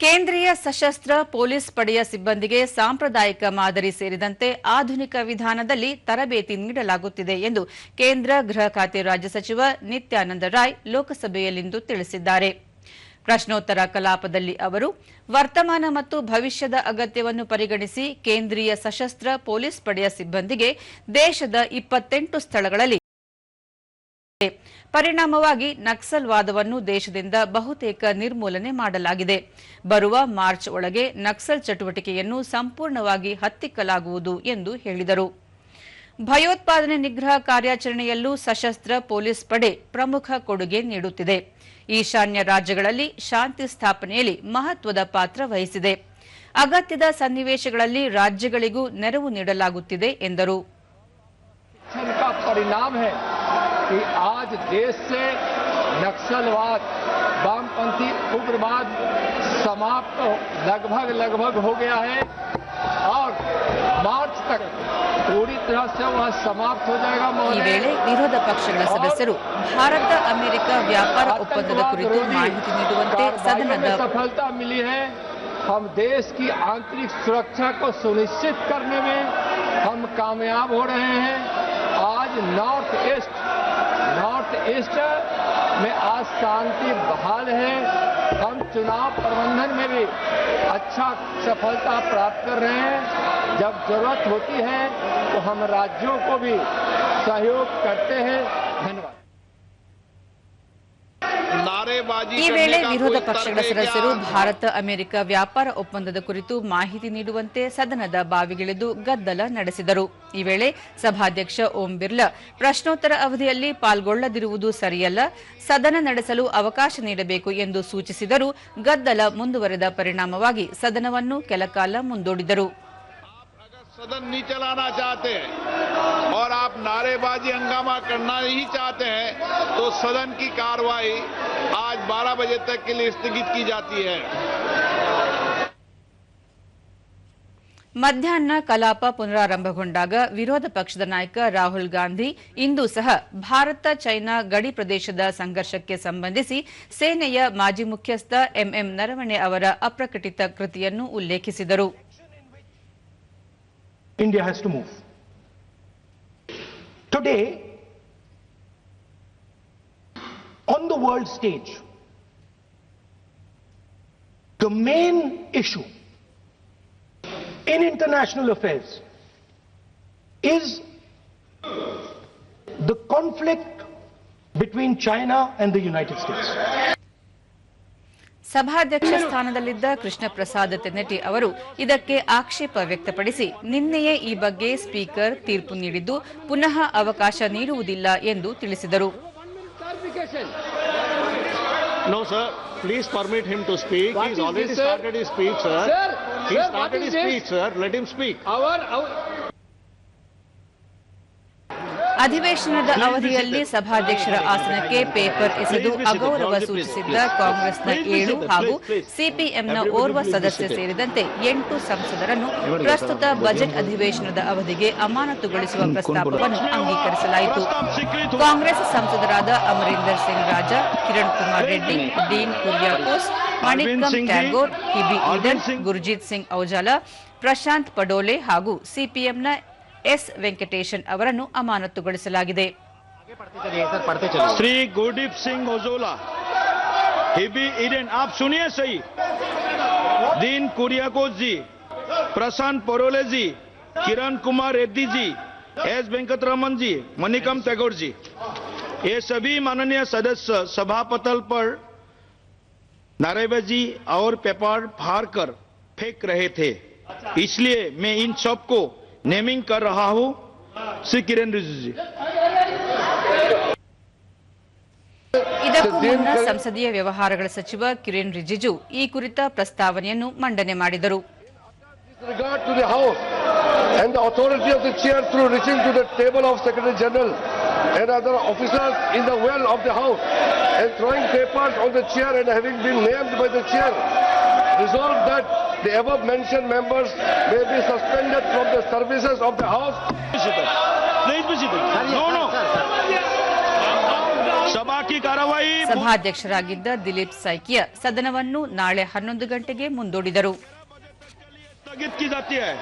ಕೇಂದ್ರೀಯ ಸಶಸ್ತ್ರ ಪೊಲೀಸ್ ಪಡೆಯ ಸಿಬ್ಬಂದಿಗೆ ಸಾಂಪ್ರದಾಯಿಕ ಮಾದರಿ ಸೇರಿದಂತೆ ಆಧುನಿಕ ವಿಧಾನದಲ್ಲಿ ತರಬೇತಿ ನೀಡಲಾಗುತ್ತಿದೆ ಎಂದು ಕೇಂದ್ರ ಗೃಹ ಖಾತೆ ರಾಜ್ಯ ಸಚಿವ ನಿತ್ಯಾನಂದ ರಾಯ್ ಲೋಕಸಭೆಯಲ್ಲಿಂದು ತಿಳಿಸಿದ್ದಾರೆ. ಪ್ರಶ್ನೋತ್ತರ ಕಲಾಪದಲ್ಲಿ ಅವರು ವರ್ತಮಾನ ಮತ್ತು ಭವಿಷ್ಯದ ಅಗತ್ಯವನ್ನು ಪರಿಗಣಿಸಿ ಕೇಂದ್ರೀಯ ಸಶಸ್ತ್ರ ಪೊಲೀಸ್ ಪಡೆಯ ಸಿಬ್ಬಂದಿಗೆ ದೇಶದ 28 ಸ್ಥಳಗಳಲ್ಲಿ ಪರಿಣಾಮವಾಗಿ ನಕ್ಸಲ್ವಾದವನ್ನು ದೇಶದಿಂದ ಬಹುತೇಕ ನಿರ್ಮೂಲನೆ ಮಾಡಲಾಗಿದೆ. ಬರುವ ಮಾರ್ಚ್ ಒಳಗೆ ನಕ್ಸಲ್ ಚಟುವಟಿಕೆಯನ್ನು ಸಂಪೂರ್ಣವಾಗಿ ಹತ್ತಿಕ್ಕಲಾಗುವುದು ಎಂದು ಹೇಳಿದರು. ಭಯೋತ್ಪಾದನೆ ನಿಗ್ರಹ ಕಾರ್ಯಾಚರಣೆಯಲ್ಲೂ ಸಶಸ್ತ್ರ ಪೊಲೀಸ್ ಪಡೆ ಪ್ರಮುಖ ಕೊಡುಗೆ ನೀಡುತ್ತಿದೆ. ಈಶಾನ್ಯ ರಾಜ್ಯಗಳಲ್ಲಿ ಶಾಂತಿ ಸ್ಥಾಪನೆಯಲ್ಲಿ ಮಹತ್ವದ ಪಾತ್ರ ವಹಿಸಿದೆ. ಅಗತ್ಯದ ಸನ್ನಿವೇಶಗಳಲ್ಲಿ ರಾಜ್ಯಗಳಿಗೂ ನೆರವು ನೀಡಲಾಗುತ್ತಿದೆ ಎಂದರು. कि आज देश से नक्सलवाद, वामपंथी उग्रवाद समाप्त लगभग हो गया है और मार्च तक पूरी तरह से वह समाप्त हो जाएगा. ಈ ವೇಳೆ ವಿರೋಧ ಪಕ್ಷಗಳ ಸದಸ್ಯರು ಭಾರತ ಅಮೆರಿಕ ವ್ಯಾಪಾರ ಒಪ್ಪಂದದ ಕುರಿತು ಮಾಹಿತಿ ನೀಡುವಂತೆ ಸದನದ सफलता मिली है. हम देश की आंतरिक सुरक्षा को सुनिश्चित करने में हम कामयाब हो रहे हैं. आज नॉर्थ ईस्ट में आज शांति बहाल है. हम चुनाव प्रबंधन में भी अच्छा सफलता प्राप्त कर रहे हैं. जब जरूरत होती है तो हम राज्यों को भी सहयोग करते हैं. धन्यवाद. ಈ ವೇಳೆ ವಿರೋಧ ಪಕ್ಷಗಳ ಸದಸ್ಯರು ಭಾರತ ಅಮೆರಿಕ ವ್ಯಾಪಾರ ಒಪ್ಪಂದದ ಕುರಿತು ಮಾಹಿತಿ ನೀಡುವಂತೆ ಸದನದ ಬಾವಿಗಿಳಿದು ಗದ್ದಲ ನಡೆಸಿದರು. ಈ ವೇಳೆ ಸಭಾಧ್ಯಕ್ಷ ಓಂ ಬಿರ್ಲಾ ಪ್ರಶ್ನೋತ್ತರ ಅವಧಿಯಲ್ಲಿ ಪಾಲ್ಗೊಳ್ಳದಿರುವುದು ಸರಿಯಲ್ಲ, ಸದನ ನಡೆಸಲು ಅವಕಾಶ ನೀಡಬೇಕು ಎಂದು ಸೂಚಿಸಿದರು. ಗದ್ದಲ ಮುಂದುವರೆದ ಪರಿಣಾಮವಾಗಿ ಸದನವನ್ನು ಕೆಲಕಾಲ ಮುಂದೂಡಿದರು. सदन नहीं चलाना चाहते हैं और आप नारेबाजी हंगामा करना ही चाहते हैं तो सदन की कार्रवाई आज 12 बजे तक के लिए स्थगित की जाती है. ಮಧ್ಯಾಹ್ನ ಕಲಾಪ ಪುನರಾರಂಭಗೊಂಡಾಗ ವಿರೋಧ ಪಕ್ಷದ ನಾಯಕ ರಾಹುಲ್ ಗಾಂಧಿ ಇಂದು ಸಹ ಭಾರತ ಚೈನಾ ಗಡಿ ಪ್ರದೇಶದ ಸಂಘರ್ಷಕ್ಕೆ ಸಂಬಂಧಿಸಿ ಸೇನೆಯ ಮಾಜಿ ಮುಖ್ಯಸ್ಥ ಎಂಎಂ ನರವಣೆ ಅವರ ಅಪ್ರಕಟಿತ ಕೃತಿಯನ್ನು ಉಲ್ಲೇಖಿಸಿದರು. India has to move. Today, on the world stage, the main issue in international affairs is the conflict between China and the United States. ಸಭಾಧ್ಯಕ್ಷ ಸ್ಥಾನದಲ್ಲಿದ್ದ ಕೃಷ್ಣ ಪ್ರಸಾದ್ ತೆನ್ನಟಿ ಅವರು ಇದಕ್ಕೆ ಆಕ್ಷೇಪ ವ್ಯಕ್ತಪಡಿಸಿ ನಿನ್ನೆಯೇ ಈ ಬಗ್ಗೆ ಸ್ಪೀಕರ್ ತೀರ್ಪು ನೀಡಿದ್ದು ಪುನಃ ಅವಕಾಶ ನೀಡುವುದಿಲ್ಲ ಎಂದು ತಿಳಿಸಿದರು. No sir, please permit him to speak. He has already started his speech, sir. He started his speech, sir. Let him speak. ಅಧಿವೇಶನದ ಅವಧಿಯಲ್ಲಿ ಸಭಾಧ್ಯಕ್ಷರ ಆಸನಕ್ಕೆ ಪೇಪರ್ ಎಸೆದು ಅಗೌರವ ಸೂಚಿಸಿದ್ದ ಕಾಂಗ್ರೆಸ್ನ 7 ಹಾಗೂ ಸಿಪಿಎಂನ ಓರ್ವ ಸದಸ್ಯ ಸೇರಿದಂತೆ 8 ಸಂಸದರನ್ನು ಪ್ರಸ್ತುತ ಬಜೆಟ್ ಅಧಿವೇಶನದ ಅವಧಿಗೆ ಅಮಾನತುಗೊಳಿಸುವ ಪ್ರಸ್ತಾಪವನ್ನು ಅಂಗೀಕರಿಸಲಾಯಿತು. ಕಾಂಗ್ರೆಸ್ ಸಂಸದರಾದ ಅಮರೀಂದರ್ ಸಿಂಗ್ ರಾಜಾ, ಕಿರಣ್ ಕುಮಾರ್ ರೆಡ್ಡಿ, ಡೀನ್ ಕುರಿಯಾಕೋಸ್, ಮಣಿಕಂ ಟ್ಯಾಗೋರ್, ಹಿಬಿ ಈಡನ್, ಗುರ್ಜೀತ್ ಸಿಂಗ್ ಔಜಾಲಾ, ಪ್ರಶಾಂತ್ ಪಡೋಲೆ ಹಾಗೂ ಸಿಪಿಎಂನ ಎಸ್ ವೆಂಕಟೇಶನ್ ಅವರನ್ನು ಅಮಾನತುಗೊಳಿಸಲಾಗಿದೆ. श्री गुरदीप सिंह ओजोला, हिबी ईडन, आप सुनिए सही, दीन कुरियाकोस जी, प्रशांत परोले जी, किरण कुमार रेड्डी जी, एस वेंकटरमन जी, मणिकम टैगोर जी, ये सभी माननीय सदस्य सभापटल पर नारेबाजी और पेपर फाड़ कर फेंक रहे थे. इसलिए मैं इन सबको नेमिंग कर रहा हूं. श्री किरण रिजिजू जी. ಇದಕ್ಕೂ ಮುನ್ನ ಸಂಸದೀಯ ವ್ಯವಹಾರಗಳ ಸಚಿವ ಕಿರಣ್ ರಿಜಿಜು ಈ ಕುರಿತ ಪ್ರಸ್ತಾವನೆಯನ್ನು ಮಂಡನೆ ಮಾಡಿದರು. Regard to the House and the authority of the chair through reaching to the table of Secretary General and other officers in the well of the House and throwing papers on the chair and having been named by the chair, resolved that the above mentioned members may be suspended from the services of the House. Please be seated. No. सभा की कार्यवाही ಸಭಾಧ್ಯಕ್ಷರಾಗಿದ್ದ ದಿಲೀಪ್ ಸೈಕಿಯಾ ಸದನವನ್ನು ನಾಳೆ 11 ಗಂಟೆಗೆ ಮುಂದೂಡಿದರು. स्थगित की जाती है।